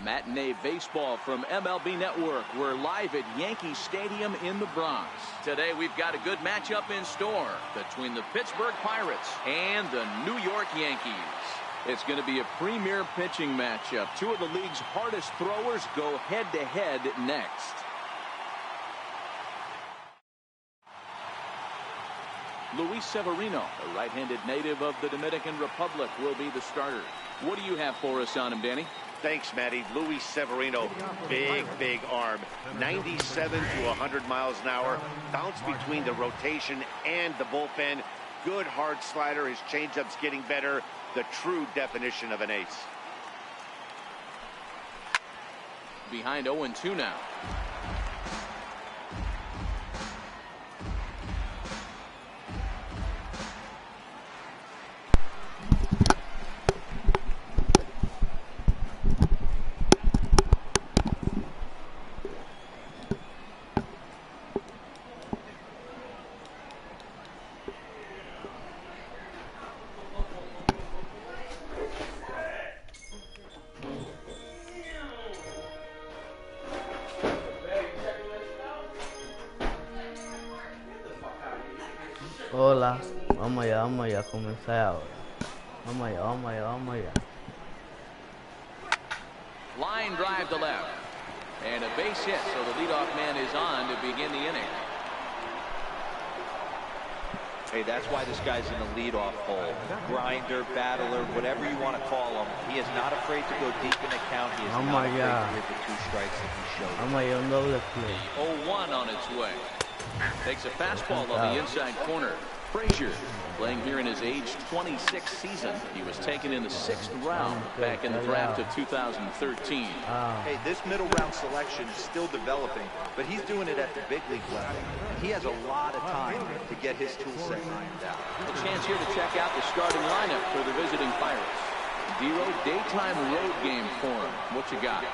Matinee baseball from MLB Network. We're live at Yankee Stadium in the Bronx. Today we've got a good matchup in store between the Pittsburgh Pirates and the New York Yankees. It's going to be a premier pitching matchup. Two of the league's hardest throwers go head-to-head next. Luis Severino, a right-handed native of the Dominican Republic, will be the starter. What do you have for us on him, Danny? Thanks, Matty. Luis Severino, big arm. 97 to 100 miles an hour. Bounce between the rotation and the bullpen. Good hard slider. His changeup's getting better. The true definition of an ace. Behind 0-2 now. Hola, vamos allá, comenzar ahora. Vamos allá. Line drive to left. And a base hit, so the leadoff man is on to begin the inning. Hey, that's why this guy's in the leadoff hole. Grinder, battler, whatever you want to call him. He is not afraid to go deep in the count. He is not afraid to hit the two strikes that he showed. Vamos allá, un doble play. 0-1 on its way. Takes a fastball on the inside corner. Frazier, playing here in his age 26 season. He was taken in the 6th round back in the draft of 2013. Hey, this middle round selection is still developing, but he's doing it at the big league level. And he has a lot of time to get his tool set ironed out. A chance here to check out the starting lineup for the visiting Pirates. Dero, daytime road game for him. What you got?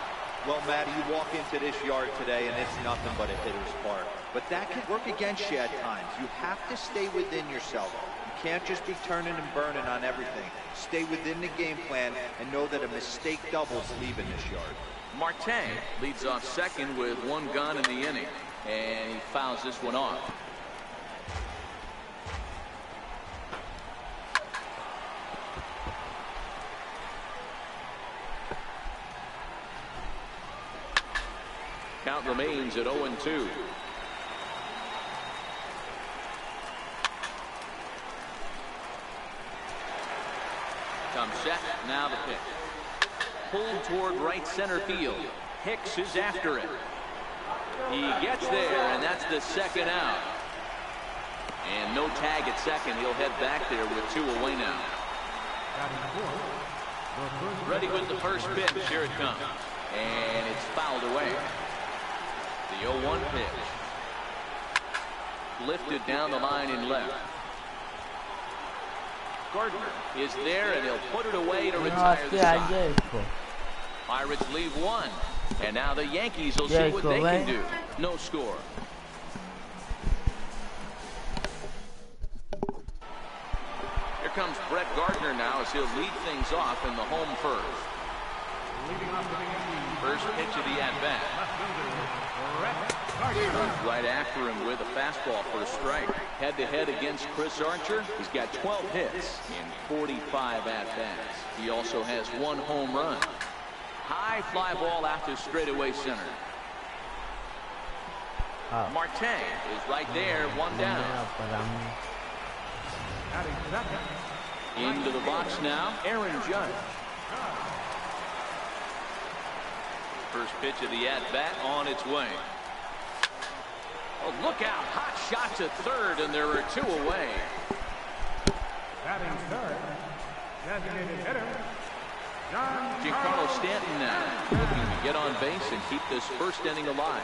Well, Matty, you walk into this yard today and it's nothing but a hitter's park. But that can work against you at times. You have to stay within yourself. You can't just be turning and burning on everything. Stay within the game plan and know that a mistake doubles leaving this yard. Marte leads off second with one gun in the inning, and he fouls this one off. Count remains at 0-2. Comes set, now the pitch. Pulled toward right center field. Hicks is after it. He gets there, and that's the second out. And no tag at second. He'll head back there with 2 away now. Ready with the first pitch. Here it comes. And it's fouled away. The 0-1 pitch. Lifted down the line in left. Gardner is there, and he'll put it away to retire the side. Pirates leave one, and now the Yankees will see what they can do. No score. Here comes Brett Gardner now as he'll lead things off in the home first. First pitch of the at-bat. Right after him with a fastball for a strike. Head-to-head against Chris Archer. He's got 12 hits in 45 at-bats. He also has 1 home run. High fly ball out to straightaway center. Marte is right there, 1 down. Into the box now, Aaron Judge. First pitch of the at-bat on its way. Oh, look out. Hot shot to third, and there are 2 away. Batting third, designated hitter, Giancarlo Stanton now looking to get on base and keep this first inning alive.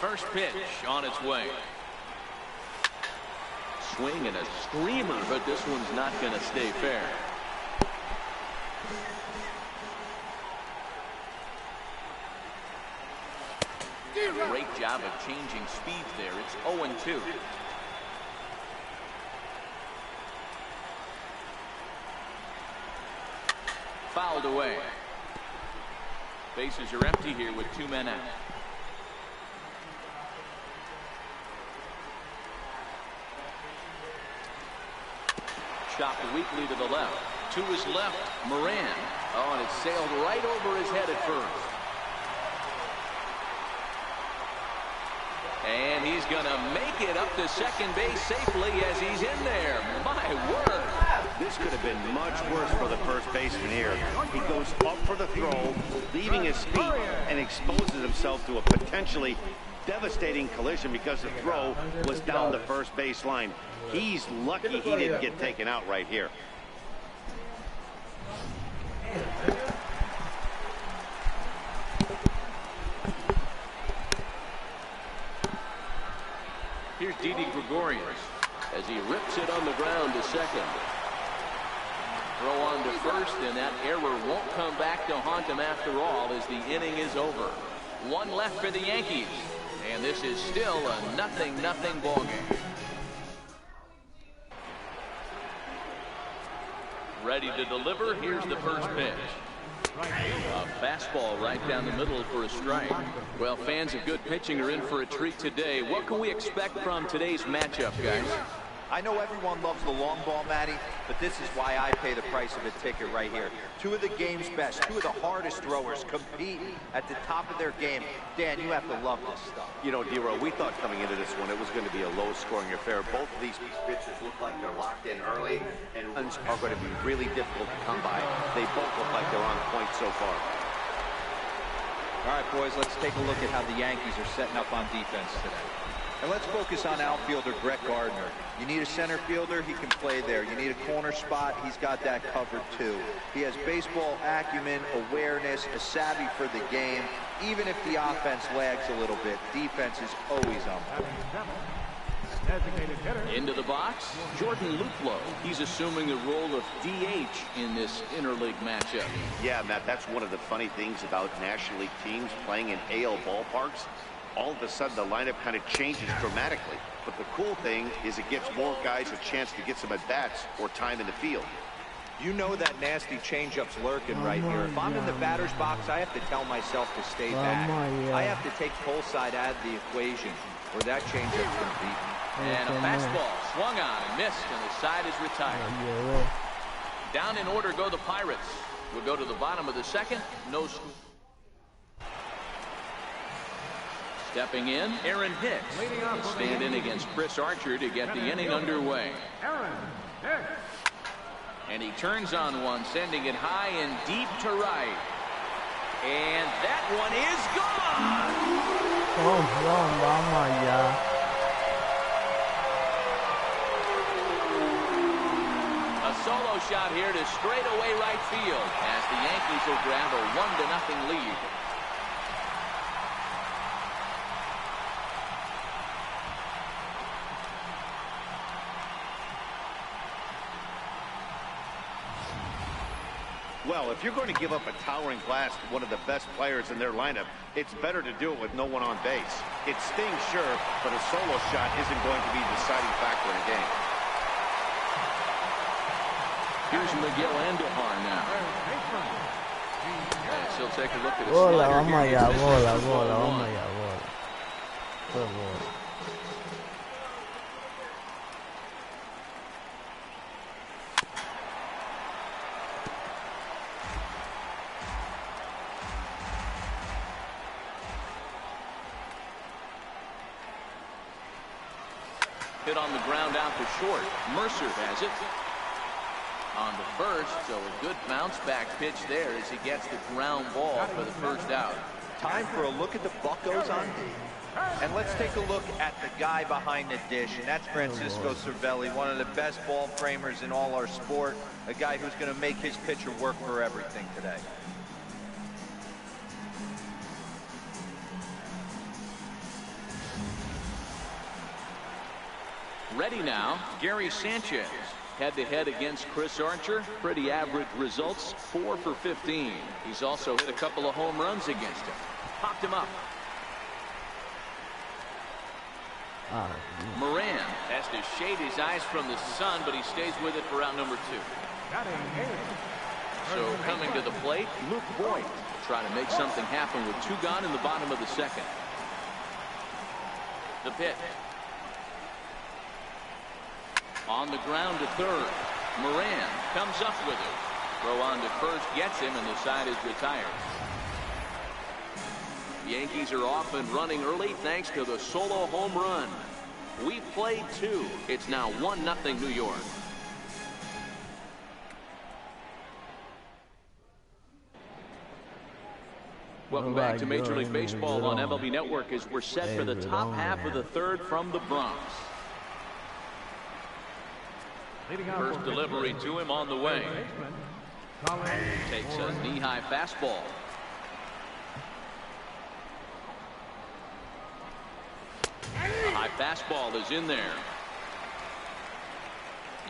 First pitch on its way. Swing and a screamer, but this one's not going to stay fair. Great job of changing speeds there. It's 0-2. Fouled away. Bases are empty here with 2 men out. Chopped weakly to the left. To his left, Moran. Oh, and it sailed right over his head at first. And he's going to make it up to second base safely as he's in there. My word. This could have been much worse for the first baseman here. He goes up for the throw, leaving his feet, and exposes himself to a potentially devastating collision because the throw was down the first base line. He's lucky he didn't get taken out right here. Here's Didi Gregorius as he rips it on the ground to second. Throw on to first, and that error won't come back to haunt him after all as the inning is over. 1 left for the Yankees, and this is still a 0-0 ball game. Ready to deliver. Here's the first pitch. A fastball right down the middle for a strike. Well, fans of good pitching are in for a treat today. What can we expect from today's matchup, guys? I know everyone loves the long ball, Matty, but this is why I pay the price of a ticket right here. 2 of the game's best, 2 of the hardest throwers compete at the top of their game. Dan, you have to love this stuff. You know, D-Row, we thought coming into this one it was going to be a low-scoring affair. Both of these pitchers look like they're locked in early, and runs are going to be really difficult to come by. They both look like they're on point so far. All right, boys, let's take a look at how the Yankees are setting up on defense today. And let's focus on outfielder Brett Gardner. You need a center fielder, he can play there. You need a corner spot, he's got that covered too. He has baseball acumen, awareness, a savvy for the game. Even if the offense lags a little bit, defense is always on point. Into the box, Jordan Luplow. He's assuming the role of DH in this interleague matchup. Yeah, Matt, that's one of the funny things about National League teams playing in AL ballparks. All of a sudden, the lineup kind of changes dramatically. But the cool thing is it gives more guys a chance to get some at-bats or time in the field. You know that nasty changeup's lurking right here. If I'm in the batter's box, I have to tell myself to stay back. I have to take pull side out of the equation, or that changeup's going to beat me. And a fastball swung on and missed, and the side is retired. Down in order go the Pirates. We'll go to the bottom of the second. No score. Stepping in, Aaron Hicks will stand in against Chris Archer to get the inning underway. And he turns on one, sending it high and deep to right. And that one is gone! A solo shot here to straightaway right field as the Yankees will grab a 1-0 lead. Well, if you're going to give up a towering blast to one of the best players in their lineup, it's better to do it with no one on base. It stings, sure, but a solo shot isn't going to be the deciding factor in a game. Here's Miguel Andujar now. And she'll take a look at his slugger here. Bola. Hit on the ground out to short. Mercer has it. On to first, so a good bounce back pitch there as he gets the ground ball for the first out. Time for a look at the Buccos on D. And let's take a look at the guy behind the dish, and that's Francisco Cervelli, one of the best ball framers in all our sport, a guy who's going to make his pitcher work for everything today. Ready now, Gary Sanchez. Head-to-head against Chris Archer. Pretty average results, 4 for 15. He's also hit a couple of home runs against him. Popped him up. Moran has to shade his eyes from the sun, but he stays with it for out number 2. So coming to the plate, Luke Voigt. try to make something happen with 2 gone in the bottom of the second. The pitch. On the ground to third. Moran comes up with it. Throw on to first gets him, and the side is retired. Yankees are off and running early thanks to the solo home run. We played 2. It's now 1-0 New York. Welcome back to Major League Baseball on MLB Network as we're set for the top half of the third from the Bronx. First delivery to him on the way. Takes a knee-high fastball. A high fastball is in there.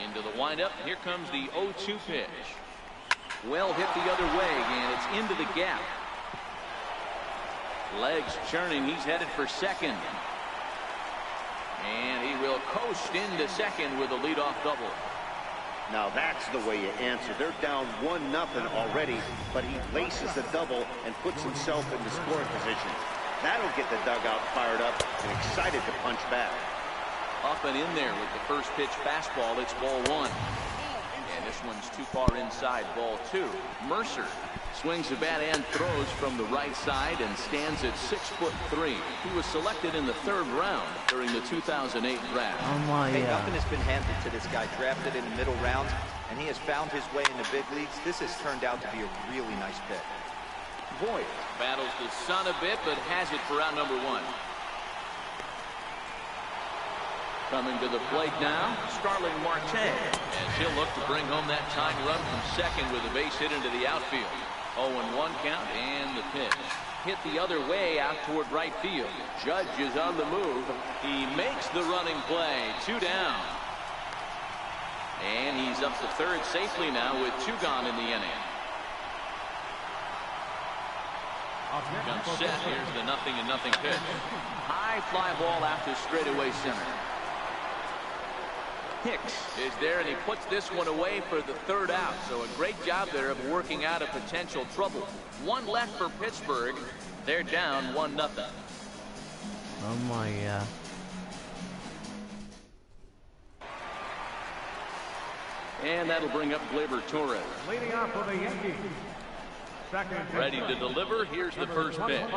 Into the windup. Here comes the 0-2 pitch. Well hit the other way, and it's into the gap. Legs churning. He's headed for second. And he will coast into second with a leadoff double. Now that's the way you answer. They're down 1-0 already, but he laces the double and puts himself in the scoring position. That'll get the dugout fired up and excited to punch back. Up and in there with the first pitch fastball. It's ball 1. And this one's too far inside, ball 2. Mercer swings the bat and throws from the right side and stands at 6'3". He was selected in the 3rd round during the 2008 draft. Hey, nothing has been handed to this guy. Drafted in the middle rounds, and he has found his way in the big leagues. This has turned out to be a really nice pick. Boyd battles the sun a bit, but has it for out number 1. Coming to the plate now, Starling Marte, as he'll look to bring home that tying run from second with a base hit into the outfield. 0-1 count, and the pitch. Hit the other way out toward right field. Judge is on the move. He makes the running play. 2 down. And he's up to third safely now with 2 gone in the inning. Comes set. Here's the 0-0 pitch. High fly ball after straightaway center. Hicks is there, and he puts this one away for the 3rd out. So a great job there of working out a potential trouble. 1 left for Pittsburgh. They're down 1-0. Oh my God. And that'll bring up Gleyber Torres. Leading off for the Yankees. Ready to deliver. Here's the first pitch.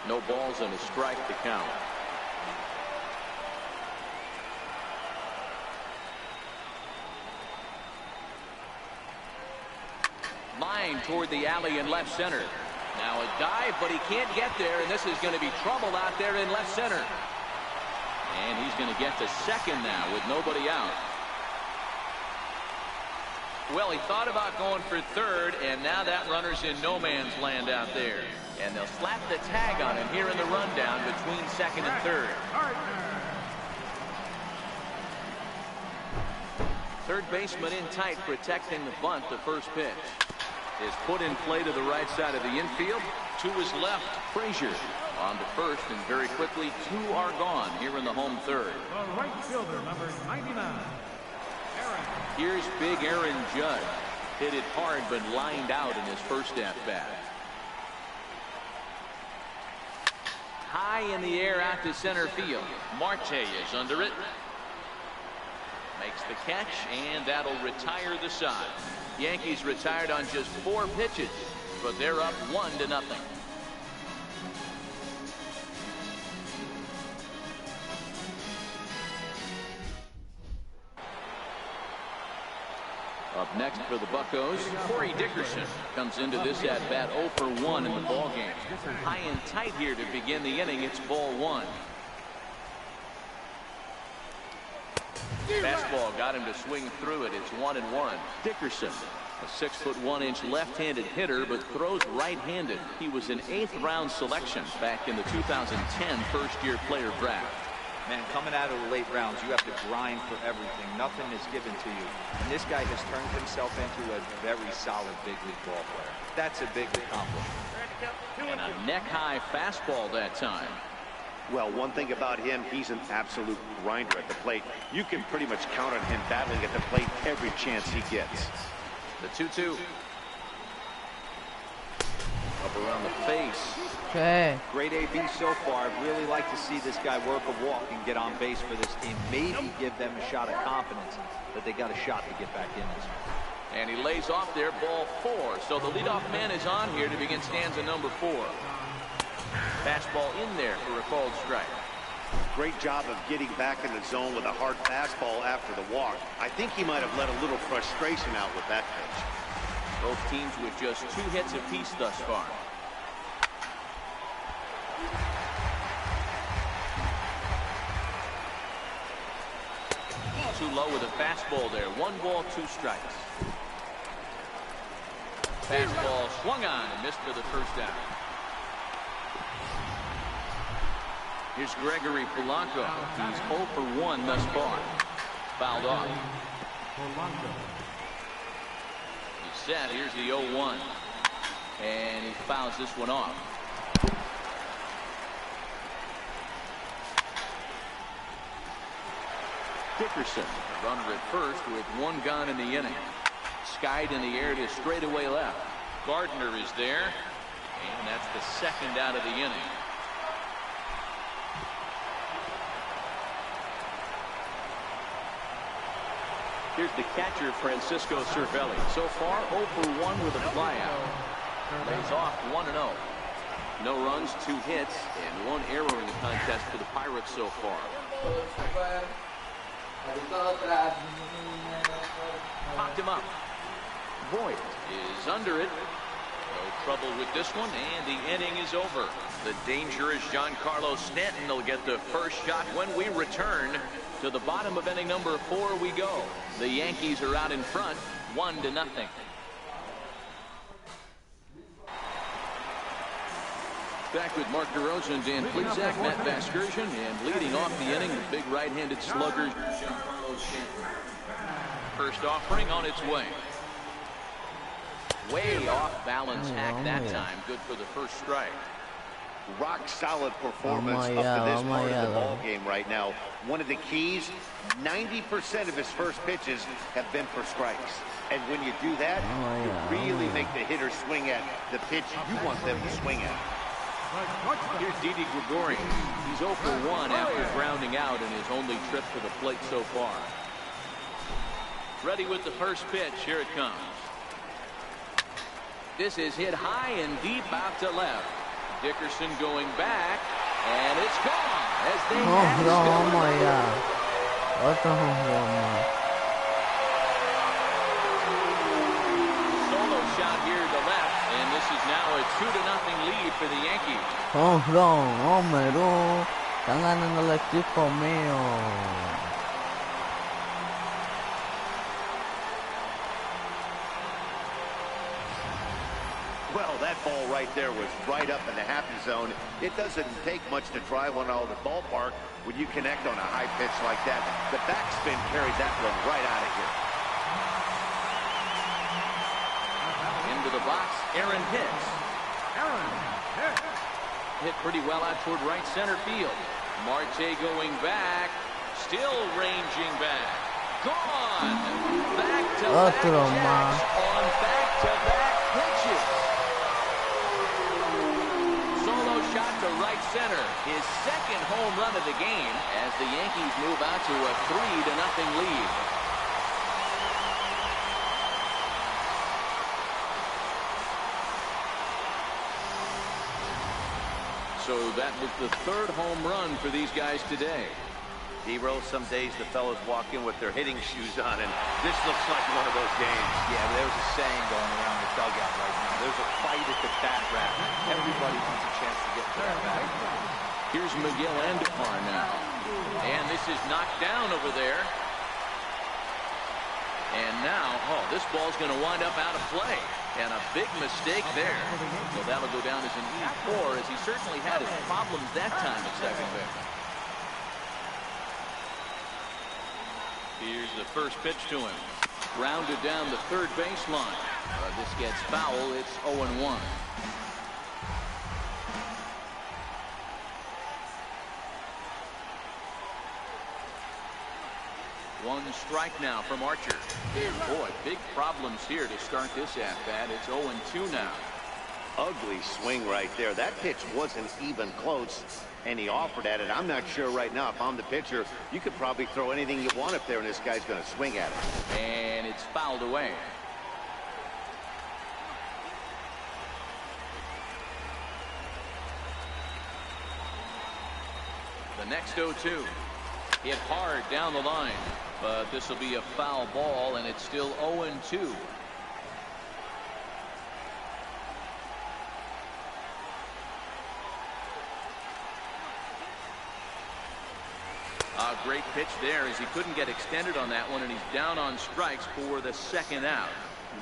No balls and a strike to count. Line toward the alley in left center. Now a dive, but he can't get there, and this is going to be trouble out there in left center. And he's going to get to second now with nobody out. Well, he thought about going for third, and now that runner's in no man's land out there. And they'll slap the tag on him here in the rundown between second and third. Third baseman in tight, protecting the bunt. The first pitch is put in play to the right side of the infield. To his left, Frazier on to first, and very quickly 2 are gone here in the home third. The right fielder, number 99. Here's big Aaron Judge. Hit it hard, but lined out in his first at-bat. High in the air out to center field. Marte is under it. Makes the catch, and that'll retire the side. Yankees retired on just 4 pitches, but they're up 1-0. Up next for the Buccos, Corey Dickerson comes into this at-bat 0 for 1 in the ballgame. High and tight here to begin the inning. It's ball 1. Fastball got him to swing through it. It's 1-1. Dickerson, a 6'1" left-handed hitter, but throws right-handed. He was an 8th round selection back in the 2010 first-year player draft. Man, coming out of the late rounds, you have to grind for everything. Nothing is given to you. And this guy has turned himself into a very solid big league ball player. That's a big accomplishment. And a neck-high fastball that time. Well, one thing about him, he's an absolute grinder at the plate. You can pretty much count on him battling at the plate every chance he gets. The 2-2. Up around the face. Okay. Great AB so far. I'd really like to see this guy work a walk and get on base for this team. Maybe give them a shot of confidence that they got a shot to get back in this one. And he lays off there, ball 4. So the leadoff man is on here to begin stanza number 4. Fastball in there for a called strike. Great job of getting back in the zone with a hard fastball after the walk. I think he might have let a little frustration out with that pitch. Both teams with just 2 hits apiece thus far. Too low with a fastball there. 1 ball, 2 strikes. Fastball swung on and missed for the first out. Here's Gregory Polanco. He's 0 for 1 thus far. Fouled off. He's set. Here's the 0-1. And he fouls this one off. Dickerson, runner at first with 1 gone in the inning. Skied in the air to straightaway left. Gardner is there. And that's the second out of the inning. Here's the catcher, Francisco Cervelli. So far, 0 for 1 with a flyout. Lays off 1-0. No runs, 2 hits, and 1 error in the contest for the Pirates so far. Popped him up. Voigt is under it. No trouble with this one, and the inning is over. The dangerous Giancarlo Stanton will get the first shot when we return. To the bottom of inning number 4 we go. The Yankees are out in front, 1-0. Back with Mark DeRosa and Dan Plesac, Matt Vasgersian, and leading off the inning, the big right-handed slugger. First offering on its way. Way off balance hack that time. Good for the first strike. Rock solid performance up to this part of the ball game right now. One of the keys, 90% of his first pitches have been for strikes. And when you do that, you really make the hitter swing at the pitch you want them to swing at. Here's Didi Gregorian. He's 0 for 1 after grounding out in his only trip to the plate so far. Ready with the first pitch. Here it comes. This is hit high and deep out to left. Dickerson going back, and it's gone as they solo shot here to left, and this is now a 2-0 lead for the Yankees. Están ganando el equipo mío. Well, that ball right there was right up in the happy zone. It doesn't take much to drive one out of the ballpark when you connect on a high pitch like that. The backspin carried that one right out of here. Into the box, Aaron Hicks. Hit pretty well out toward right center field. Marte going back, still ranging back. Gone! Back-to-back jacks on back-to-back pitches. Solo shot to right center. His second home run of the game as the Yankees move out to a 3-0 lead. So that was the 3rd home run for these guys today. D-Roll, some days the fellas walk in with their hitting shoes on, and this looks like one of those games. Yeah, there's a saying going around the dugout right now. There's a fight at the bat rack. Everybody wants a chance to get to that bat. Here's Miguel Andujar now. And this is knocked down over there. And now, this ball's going to wind up out of play. And a big mistake there. So that'll go down as an E4, as he certainly had his problems that time at second base. Here's the first pitch to him. Grounded down the third baseline. This gets foul. It's 0-1. One strike now from Archer. Boy, big problems here to start this at-bat. It's 0-2 now. Ugly swing right there. That pitch wasn't even close, and he offered at it. I'm not sure right now if I'm the pitcher. You could probably throw anything you want up there, and this guy's going to swing at it. And it's fouled away. The next 0-2. Hit hard down the line, but this will be a foul ball, and it's still 0-2. A great pitch there as he couldn't get extended on that one, and he's down on strikes for the second out.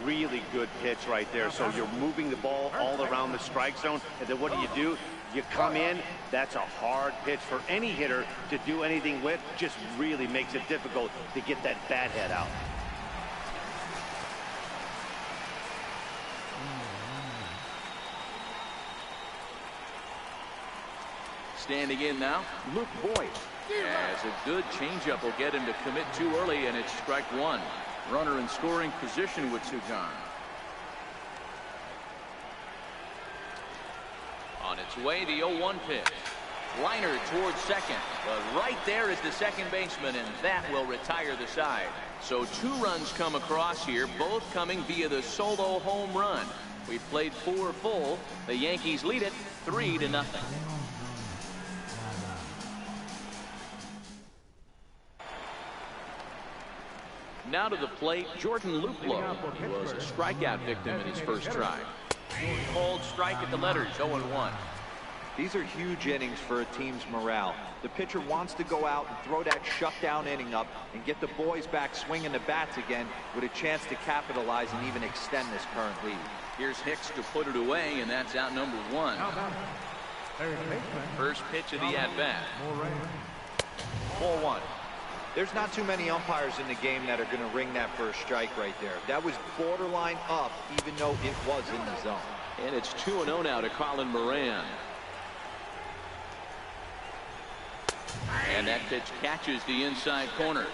Really good pitch right there. So you're moving the ball all around the strike zone, and then what do? You come in. That's a hard pitch for any hitter to do anything with. Just really makes it difficult to get that bat head out. Standing in now, Luke Boyd. As a good changeup will get him to commit too early, and it's strike one. Runner in scoring position with two gone. On its way, the 0-1 pitch. Liner towards second, but right there is the second baseman, and that will retire the side. So 2 runs come across here, both coming via the solo home run. We've played 4 full. The Yankees lead it 3-0. Now to the plate, Jordan Luplow. He was a strikeout victim in his first try. Called strike at the letters, 0-1. These are huge innings for a team's morale. The pitcher wants to go out and throw that shutdown inning up and get the boys back swinging the bats again with a chance to capitalize and even extend this current lead. Here's Hicks to put it away, and that's out number 1. First pitch of the at-bat. 4-1. There's not too many umpires in the game that are going to ring that first strike right there. That was borderline up, even though it was in the zone. And it's 2-0 now to Colin Moran. And that pitch catches the inside corner.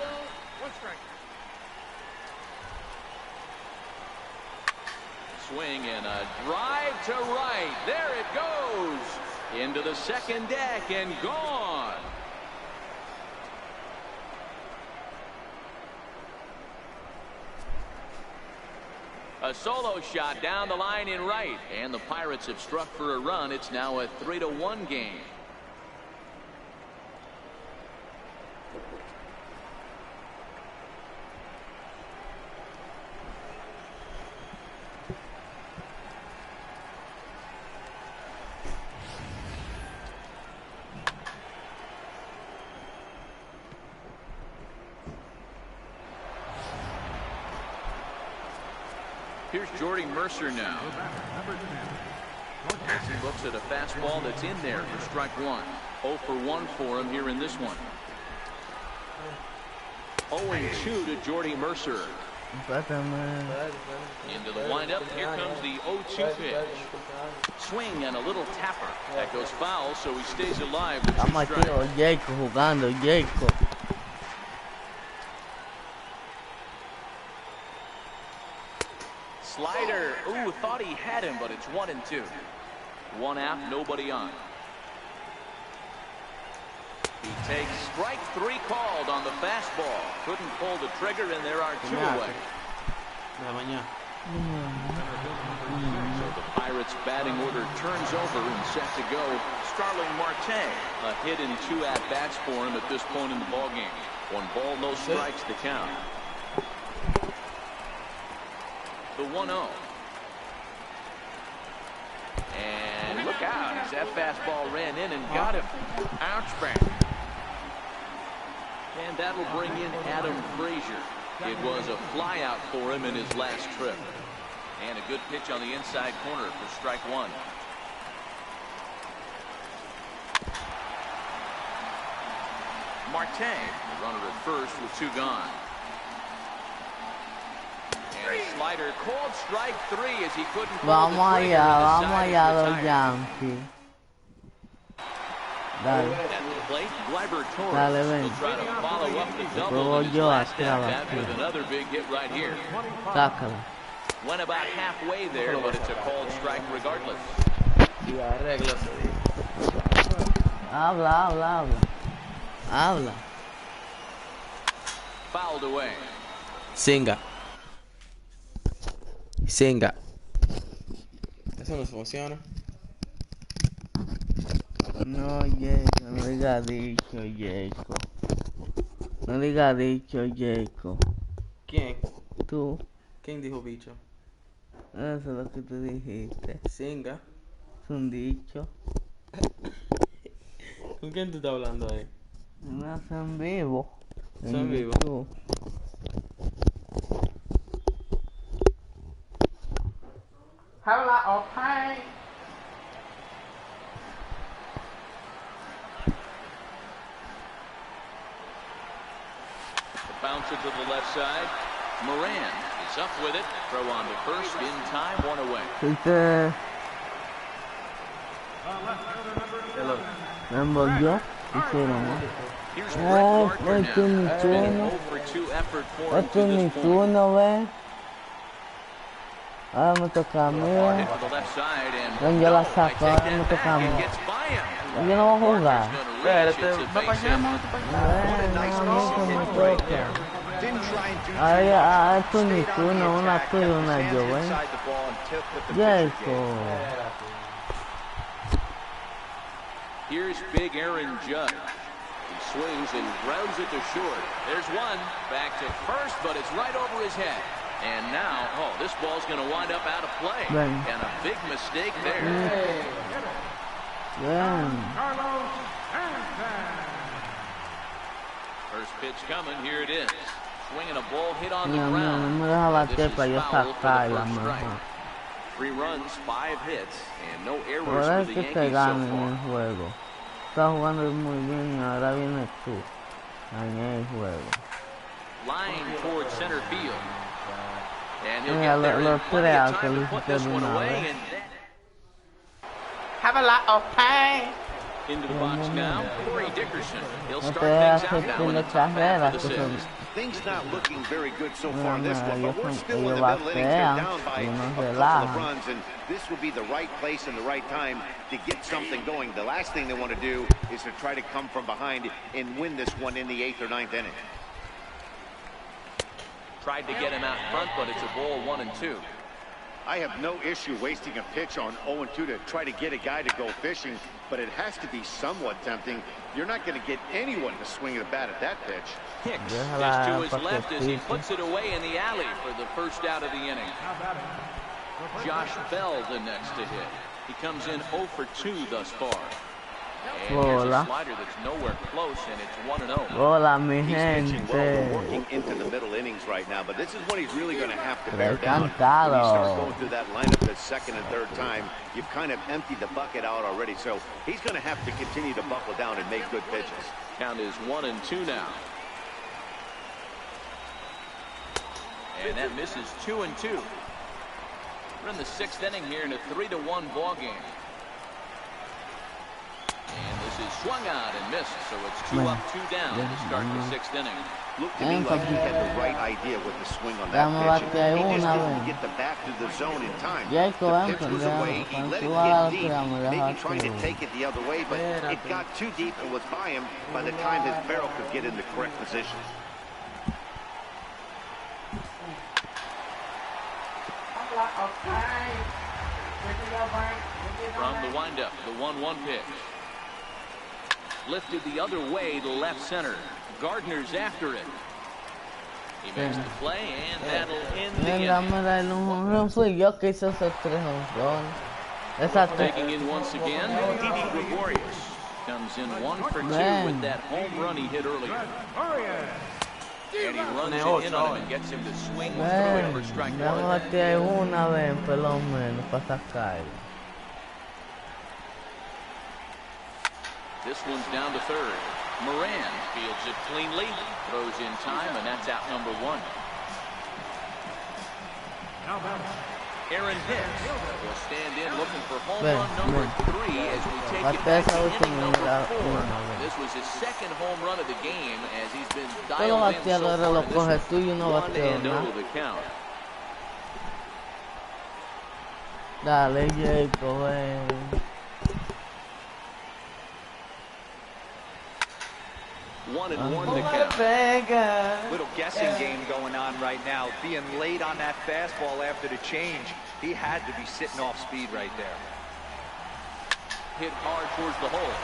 Swing and a drive to right. There it goes. Into the second deck and gone. A solo shot down the line in right, and the Pirates have struck for a run. It's now a 3-1 game. Here's Jordy Mercer now. As he looks at a fastball that's in there for strike 1. 0 for 1 for him here in this one. 0-2 to Jordy Mercer. Into the windup. Here comes the 0-2 pitch. Swing and a little tapper. That goes foul, so he stays alive with 2 strikes. Jacob jugando, Jacob. Slider. Ooh, thought he had him, but it's 1-2. 1 out, nobody on. He takes strike 3 called on the fastball. Couldn't pull the trigger, and there are 2 away. So the Pirates batting order turns over and set to go. Starling Marte, a hit in 2 at-bats for him at this point in the ballgame. 1 ball, no strikes to count. The 1-0. And look out as that fastball ran in and got him. Ouch back. And that'll bring in Adam Frazier. It was a fly out for him in his last trip. And a good pitch on the inside corner for strike 1. Marte, the runner at first with 2 gone. And a slider called strike 3 as he couldn't pull the trigger. Vamos allá los Yankees. Dale. At the plate, Gleyber Torres Dale, ven. will try to follow up the double Luego in his yo last aquí at-bat abajo. with another big hit right here. Sácala. Went about halfway there, but it's a called strike regardless. Y arréglase. Habla. Fouled away. Singa. Eso no funciona. No, Jacob, no diga dicho, Jacob. No diga dicho, Jacob. ¿Quién? Tú, ¿Quién dijo bicho? eso es lo que tú dijiste. Singa. Es un dicho. ¿Con quién tú estás hablando ahí? No es en vivo. Es en vivo. YouTube. Habla, okay. Bounce it to the left side. Moran is up with it. Throw on to first in time, one away. ¿Usted me envolvió? Hicieron, ¿no? Here's Brett Gardner este es mi now. turno. 0-for-2 effort for him Este es to mi this point. turno, ¿ves? Ahora me toca a mí, Hard hit ¿ves? to the left side and Ven, yo la I saco, take ahora that me toca a back. mí. It gets by him. Yo no voy a jugar. Gardner's gonna reach. It's a Va para base allá, hit. vamos para allá. What a nice No, piece no, of me hit right toca. there. Didn't try and do too Ahora, much. esto es mi Stayed on turno, the una attack, tuya, kept his una hands yo, ¿ves? inside the ball and took what the pitcher Jacob. gave. Here's big Aaron Judge. He swings and grounds it to short. There's one. Back to first, but it's right over his head. And now, this ball's going to wind up out of play. Ven. And a big mistake there. Bien. Carlos Sanchez. First pitch coming. Here it is. Swinging a ball hit on the No, no, ground. no me deja This bater is para yo foul for the sacarla first strike. mejor. 3 runs, 5 hits, and no errors Ahora for es the que te Yankees so ganen far. el juego. Estás jugando muy bien y ahora vienes tú. Gané el juego. Line towards center field. And he'll Mira, get there lo in plenty of creo que time lo to put hiciste this de one una away. vez. And Have a lot of pain. into the box now, Corey Dickerson. He'll No start te things haces out now in de the top half carreras of the que son... sixth. Things not looking very good so far in this Mira, one, but we're still in the ellos middle innings. They're batean down by y no a couple of relajan. runs, and this would be the right place and the right time to get something going. The last thing they want to do is to try to come from behind and win this one in the 8th or 9th inning. Tried to get him out front, but it's a ball 1-2. I have no issue wasting a pitch on 0-2 to try to get a guy to go fishing, but it has to be somewhat tempting. You're not going to get anyone to swing a bat at that pitch. Hicks is Déjala to his pa' que left as he pique. puts it away in the alley for the first out of the inning. Josh Bell the next to hit. He comes in 0 for 2 thus far. And here's a Hola. slider that's nowhere close, and it's 1-0. Hola, mi He's pitching well. We're gente. working into the middle innings right now, but this is when he's really going to have to Pero bear down. When you cantado. start going through that lineup the second and third time, you've kind of emptied the bucket out already, so he's going to have to continue to buckle down and make good pitches. Count is 1-2 now. And that misses 2-2. We're in the 6th inning here in a 3-1 ball game. And this is swung out and missed, so it's 2 up, 2 down to start the 6th inning. Looked to me like he had the right idea with the swing on Dame that pitch. batear He just una didn't vez. get the bat to the zone in time. Jacob, The pitch was déjame, away. He cuando let tú it hagas get lo que deep, me maybe dejas trying to tú. take it the other way, but it got too deep and was by him by the time his barrel could get in the correct position. From the windup, the 1-1 pitch. Lifted the other way to left center. Gardner's after it. He makes the play, and that'll end the Ven, inning. dame darle un jonrón. Fui yo que hice esos 3 jonrones. Esas 3. Taking in once again, Didi Gregorius. Comes in 1 for 2 Man. with that home run he hit earlier. Gregorius. And he runs it in on him and gets him to swing through it Ven, for strike dame 1. batear una vez, por lo menos, para sacarlo. This one's down to third. Moran fields it cleanly, throws in time, and that's out number 1. Now batting. Aaron Hicks will stand in looking for home Ven, run number ven. 3 as we take Bate it back esa to última inning number una 4. vez. This was his second home run of the game as he's been Todos los dialed in so bateadores far lo in this coges one. tú y uno bateo, 1-0 ¿no? the count. Dale, Jacob, One and one to count. Little guessing game going on right now. Being late on that fastball after the change. He had to be sitting off speed right there. Hit hard towards the hole.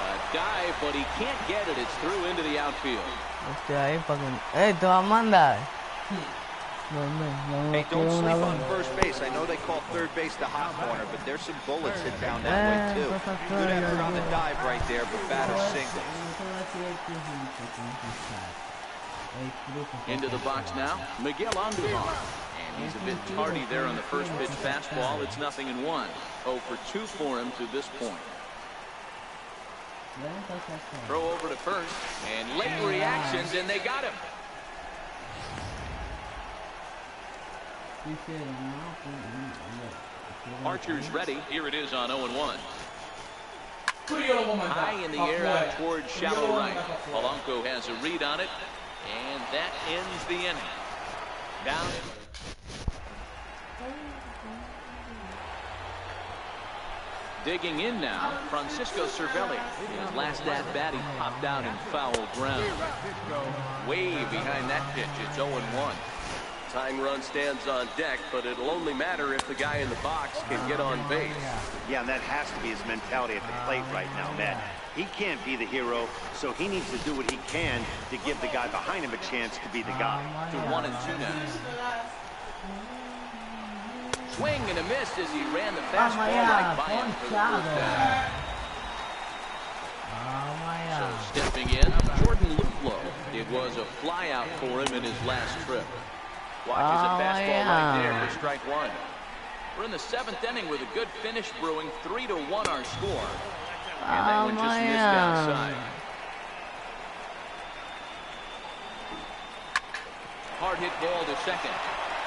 A dive, but he can't get it. It's through into the outfield. Ahí para que... te va a mandar. Hey, don't sleep on first base. I know they call third base the hot corner, but there's some bullets hit down that way too. Good effort on the dive right there, but batter single. Into the box now, Miguel Andujar. And he's a bit tardy there on the first pitch fastball. It's 0-1. 0 for 2 for him to this point. Throw over to first, and late reactions, and they got him. Archer's ready. Here it is on 0-1. High in the air out towards shallow right. Polanco has a read on it, and that ends the inning. Down. Digging in now, Francisco Cervelli. His last at bat, he popped out in foul ground. Way behind that pitch, it's 0-1. Tying run stands on deck, but it'll only matter if the guy in the box can get on base. Yeah, and that has to be his mentality at the plate right now, Ned. He can't be the hero, so he needs to do what he can to give the guy behind him a chance to be the guy. To 1 and 2 now. Swing and a miss as he ran the fastball right by him for the first down. So stepping in, Jordan Luplow. It was a flyout for him in his last trip. Watches a fastball right there for strike 1. We're in the 7th inning with a good finish brewing. 3-1 our score. And that one just missed outside. Hard hit ball to second.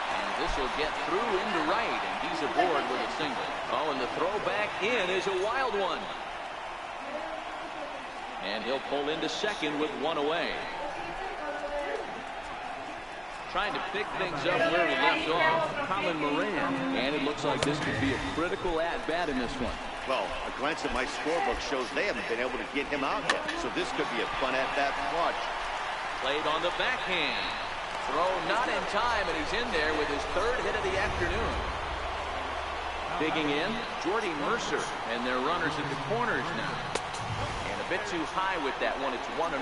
And this will get through into right, and he's aboard with a single. Oh, and the throw back in is a wild one. And he'll pull into second with 1 away. Trying to pick things up where he left off, Colin Moran. And it looks like this could be a critical at-bat in this one. Well, a glance at my scorebook shows they haven't been able to get him out yet, so this could be a fun at-bat watch. Played on the backhand. Throw not in time, and he's in there with his 3rd hit of the afternoon. Digging in, Jordy Mercer, and their runners at the corners now. And a bit too high with that one. It's 1-0.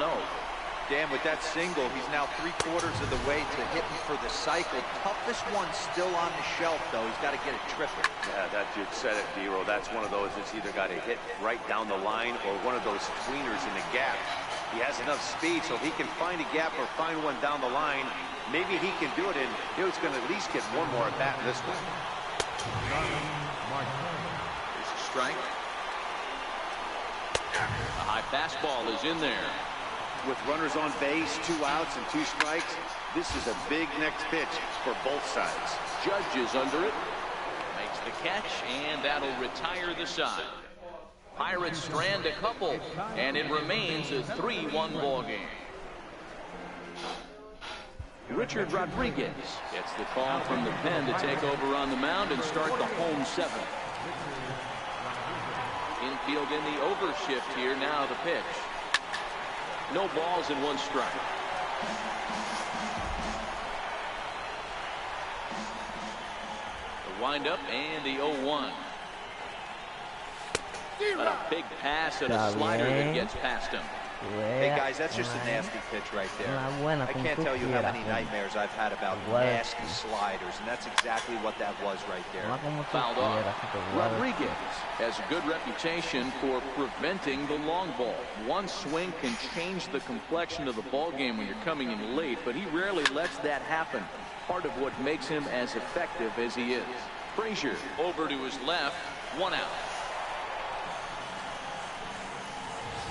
Dan, with that single, he's now 3/4 of the way to hitting for the cycle. Toughest one still on the shelf, though. He's got to get it triple. Yeah, that dude said it, Dero. That's one of those that's either got to hit right down the line or one of those tweeners in the gap. He has enough speed so he can find a gap or find one down the line. Maybe he can do it, and he's going to at least get one more at bat in this one. There's a strike. A high fastball is in there. With runners on base, 2 outs and 2 strikes, this is a big next pitch for both sides. Judge is under it. Makes the catch, and that'll retire the side. Pirates strand a couple, and it remains a 3-1 ball game. Richard Rodriguez gets the call from the pen to take over on the mound and start the home 7th. Infield in the overshift here. Now the pitch. No balls and 1 strike. The windup and the 0-1. But a big pass and a slider that gets past him. Hey guys, that's just a nasty pitch right there. I can't tell you how many nightmares I've had about nasty sliders, and that's exactly what that was right there. Fouled off. Rodriguez has a good reputation for preventing the long ball. One swing can change the complexion of the ball game when you're coming in late, but he rarely lets that happen. Part of what makes him as effective as he is. Frazier over to his left, 1 out.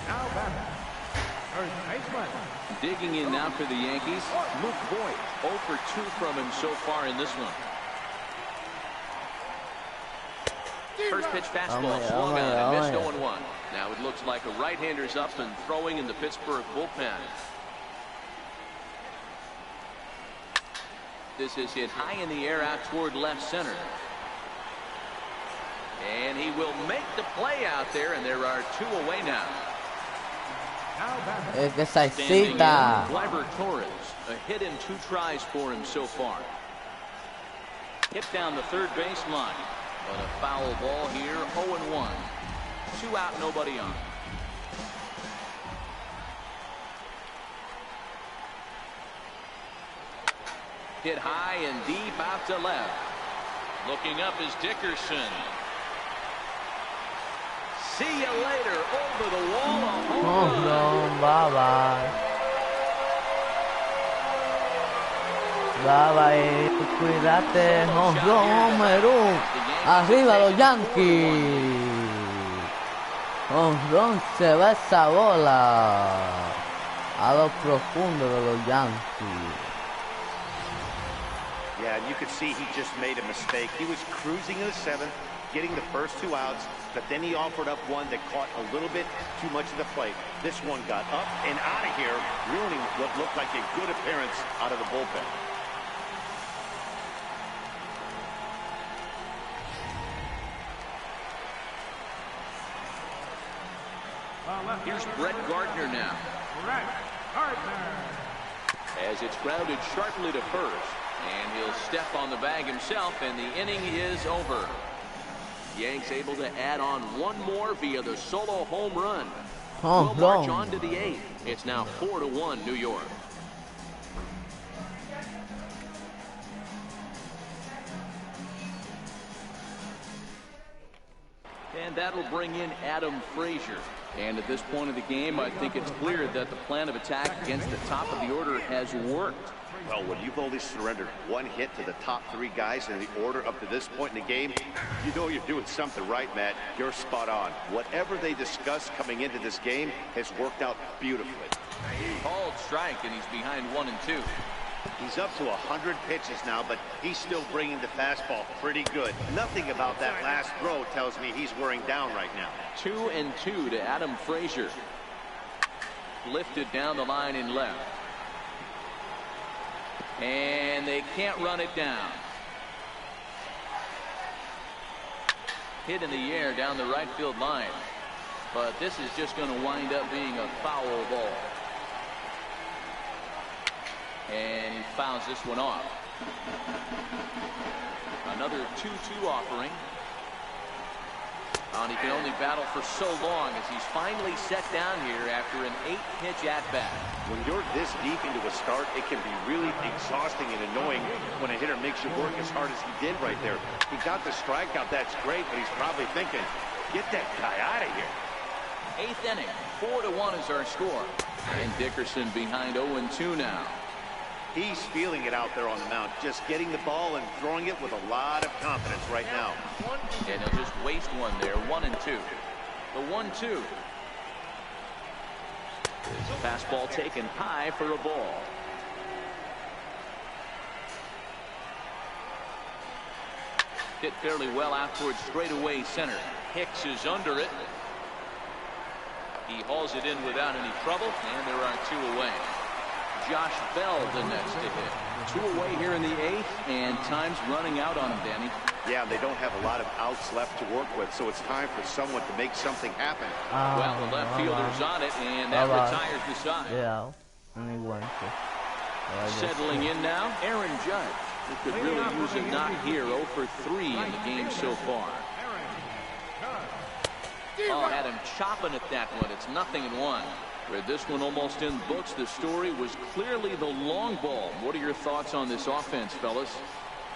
Now batter. First baseman. Digging in now for the Yankees, Luke Voigt. 0 for 2 from him so far in this one. First pitch fastball swung on and missed 0-1. Now it looks like a right-hander's up and throwing in the Pittsburgh bullpen. This is hit high in the air out toward left center. And he will make the play out there, and there are 2 away now. Es que se Standing in, excita. Gleyber Torres, a hit in 2 tries for him so far. Hit down the third baseline, but a foul ball here, 0-1. 2 out, nobody on. Hit high and deep out to left. Looking up is Dickerson. See you later. Over the wall. A home run. Bye bye. Bye bye. Cuídate. Home run. Arriba los Yankees. Home run, se va esa bola a lo profundo de los Yankees. Yeah, and you could see he just made a mistake. He was cruising in the 7th, getting the first 2 outs, but then he offered up one that caught a little bit too much of the plate. This one got up and out of here, ruining what looked like a good appearance out of the bullpen. Here's Brett Gardner now. Brett Gardner. As it's grounded sharply to first. And he'll step on the bag himself, and the inning is over. Yanks able to add on 1 more via the solo home run. We'll march on to the 8th. It's now 4-1 New York. And that'll bring in Adam Frazier. And at this point of the game, I think it's clear that the plan of attack against the top of the order has worked. Well, when you've only surrendered 1 hit to the top 3 guys in the order up to this point in the game, you know you're doing something right, Matt. You're spot on. Whatever they discussed coming into this game has worked out beautifully. Called strike, and he's behind 1 and 2. He's up to 100 pitches now, but he's still bringing the fastball pretty good. Nothing about that last throw tells me he's wearing down right now. 2 and 2 to Adam Frazier. Lifted down the line in left. And they can't run it down. Hit in the air down the right field line. But this is just going to wind up being a foul ball. And he fouls this one off. Another 2-2 offering. And he can only battle for so long as he's finally set down here after an 8-pitch at-bat. When you're this deep into a start, it can be really exhausting and annoying when a hitter makes you work as hard as he did right there. He got the strikeout, that's great, but he's probably thinking, get that guy out of here. 8th inning, 4-1 is our score. And Dickerson behind 0-2 now. He's feeling it out there on the mound, just getting the ball and throwing it with a lot of confidence right now. And he'll just waste one there, 1 and 2. The 1-2. There's a fastball taken high for a ball. Hit fairly well out towards straightaway center. Hicks is under it. He hauls it in without any trouble, and there are 2 away. Josh Bell the next to hit. 2 away here in the 8th, and time's running out on him, Danny. Yeah, they don't have a lot of outs left to work with, so it's time for someone to make something happen. Well, the left fielder's on it, and that retires the side. Yeah, only 1. Settling in now, Aaron Judge, who could really use a knock here. 0 for 3 in the game so far. Oh, had him chopping at that one. It's 0-1. With this one almost in books, the story was clearly the long ball. What are your thoughts on this offense, fellas?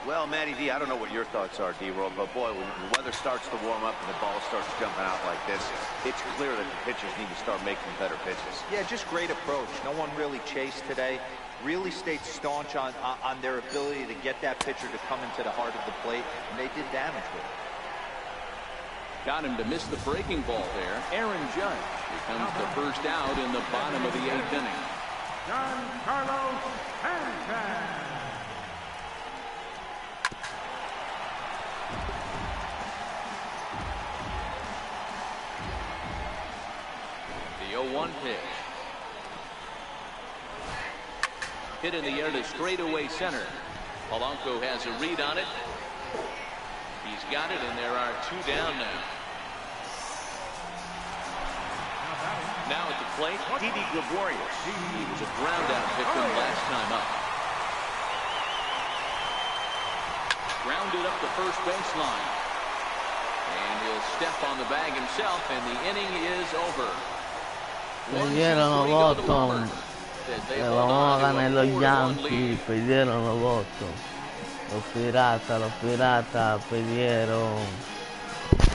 Well, Matty D, I don't know what your thoughts are, D-Roll, but boy, when the weather starts to warm up and the ball starts jumping out like this, it's clear that the pitchers need to start making better pitches. Yeah, just great approach. No one really chased today. Really stayed staunch on their ability to get that pitcher to come into the heart of the plate, and they did damage with it. Got him to miss the breaking ball there. Aaron Judge becomes the first out in the bottom of the 8th inning. Carlos Sanchez. The 0-1 pitch. Hit in the air to straightaway center. Polanco has a read on it. He's got it, and there are 2 down now. Now at the plate, Didi Gregorius. He was a ground-out victim last time up. Grounded up the first baseline. And he'll step on the bag himself, and the inning is over. Perdieron los votos. Le vamos a ganar los Yankees. Perdieron los votos. Los piratas perdieron.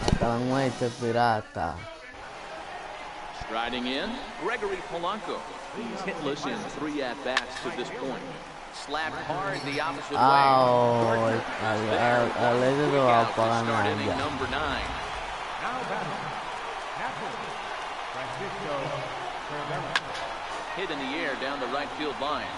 Hasta la muerte, pirata. Striding in, Gregory Polanco. He's hitless in 3 at-bats to this point. Slapped hard the opposite way. Alegre lo va a pagar Started ya. number 9. Now batting, captain, Francisco Cervera. Hit in the air down the right field line.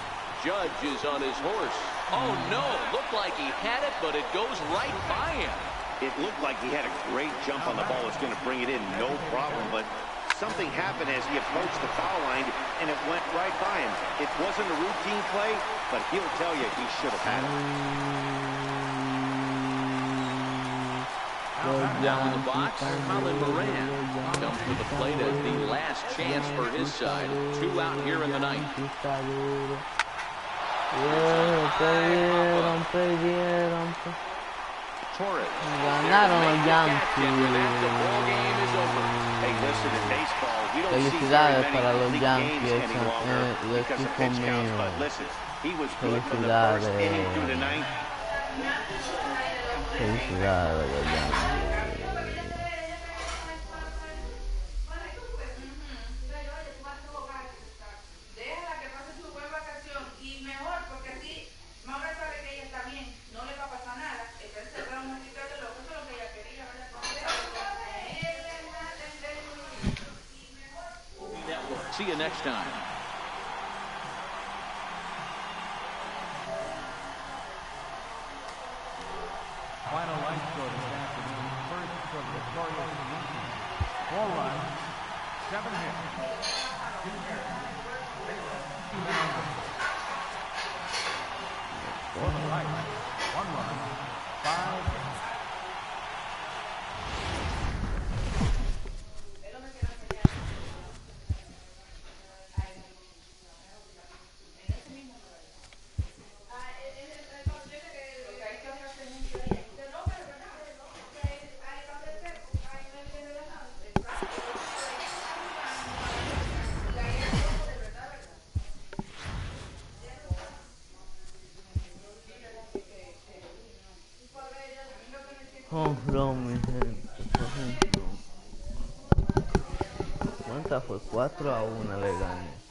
Judge is on his horse. Oh no, looked like he had it, but it goes right by him. It looked like he had a great jump on the ball. It's going to bring it in, no problem, but something happened as he approached the foul line, and it went right by him. It wasn't a routine play, but he'll tell you he should have had it. Now in the box, Colin Moran comes to the plate as the last chance for his side. 2 out here in the ninth. Perdieron. Torres. Ganaron los Yankees. Hey, listen, in baseball, we don't see Felicidades very para many los complete Yankees, games any longer el because of equipo pitch counts, mío. but listen, he was good from the first inning through the ninth. Felicidades a los Yankees. See you next time. Final line score this afternoon. First for the victorious Yankees. 4 runs, 7 hits, 2 errors. For the Pirates, 1 run, 5 hits. Mi gente, por ejemplo. ¿Cuánta fue? 4-1 le gané.